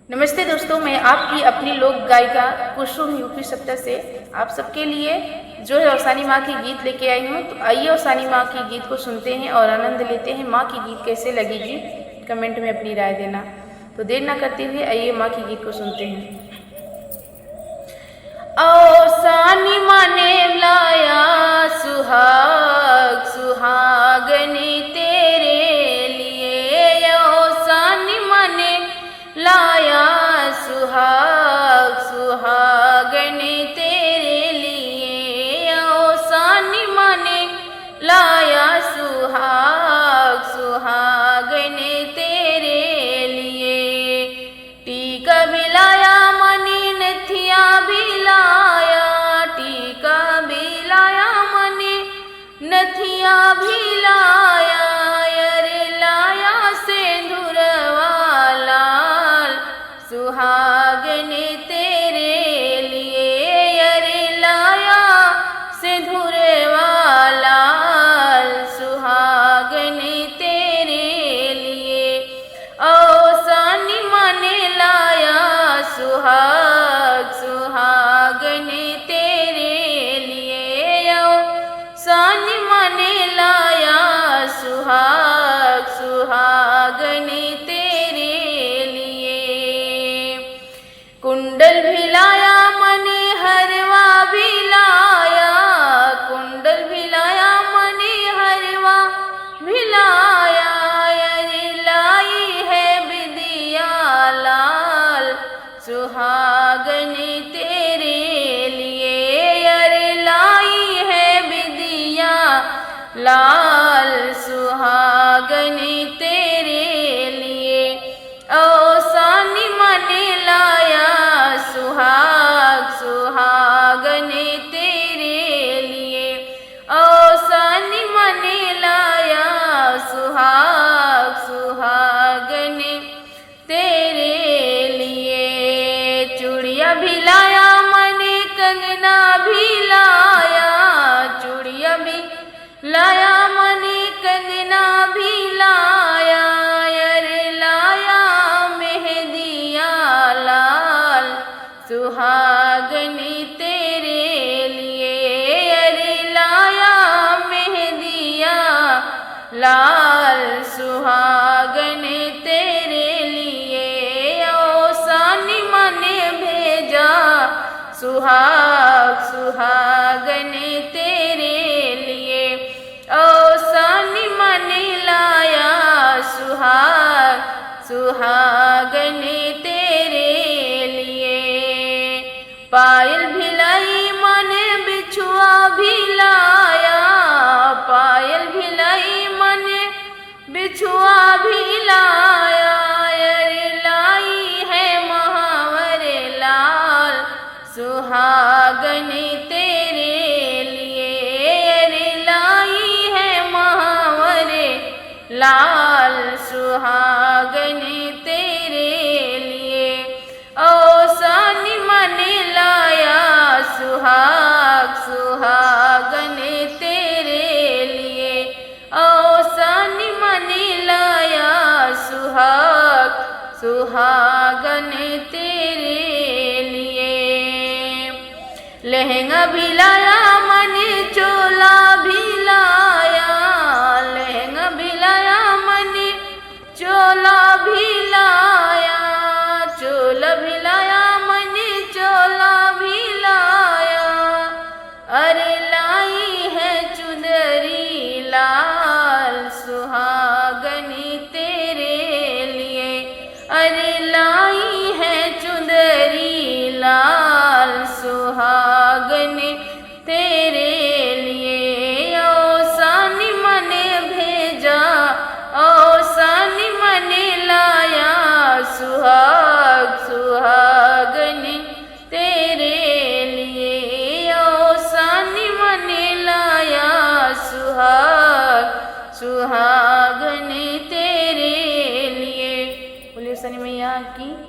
नमस्ते दोस्तों, मैं आपकी अपनी लोक गायिका कुसुम यूपी 70 से आप सबके लिए जो है औसानी माँ की गीत लेके आई हूँ। तो आइए औसानी माँ की गीत को सुनते हैं और आनंद लेते हैं। माँ की गीत कैसे लगेगी कमेंट में अपनी राय देना। तो देर ना करते हुए आइए माँ की गीत को सुनते हैं। औसानी माँ ने लाया सुहाग सुहागने तेरे लिए, औसानी माँ ने लाया सुहाग सुहागने तेरे लिए, औसानी माँ ने लाया सुहाग सुहागने तेरे लिए। टीका भी लाया मनी नथिया भी लाया, टीका भी लाया मनी नथिया भी लाया, अरे लाया सिंदूरवा लाल सुहागने तेरे लिए, अरे लाया सिंदूरवा लाल सुहागने तेरे लिए। औसानी माँ ने लाया सुहाग सुहागने तेरे लिए, औसानी माँ ने लाया सुहाग सुहागने तेरे लिए। कुंडल भी लाया मने हरवा भी लाया, कुंडल भी लाया मने हरवा भी लाया, अरे लाई है बिदिया लाल सुहागने तेरे लिए, अरे लाई है बिदिया लाल सुहागने तेरे लिए। औसानी माँ ने लाया सुहाग सुहागने तेरे लिए, औसानी माँ ने लाया सुहाग सुहागने तेरे लिए। चूड़िया भी लाया मने कंगना भी लाया, चूड़िया भी लाया मने कंगना भी लाया, अरे लाया मेहंदिया लाल सुहागने तेरे लिए, अरे लाया मेहंदिया लाल सुहागने तेरे लिए। औसानी माँ ने भेजा सुहाग सुहागने तेरे लिए, औसानी माँ ने लाया सुहाग सुहागने तेरे लिए। पायल भी लाई माँ ने बिछुआ भी लाया, पायल भी लाई माँ ने बिछुआ भी लाया, अरे लाई है महावरे लाल सुहागने तेरे लिए, अरे लाई है महावरे लाल सुहागने तेरे लिए। औसानी माँ ने लाया सुहाग सुहागने तेरे लिए, औसानी माँ ने लाया सुहाग सुहागने तेरे लिए। लहंगा भी लाया मने चोला भी लाया, लहंगा भी लाया मने चोला भी लाया, चोला भी लाया मने चोला भी लाया, अरे लाई है चुंदरी लाल सुहागने तेरे लिए, अरे लाई है चुंदरी लाल सुहागने तेरे लिए। औसानी माँ ने भेजा, औसानी माँ ने लाया सुहाग सुहागने तेरे लिए, औसानी माँ ने लाया सुहाग सुहाग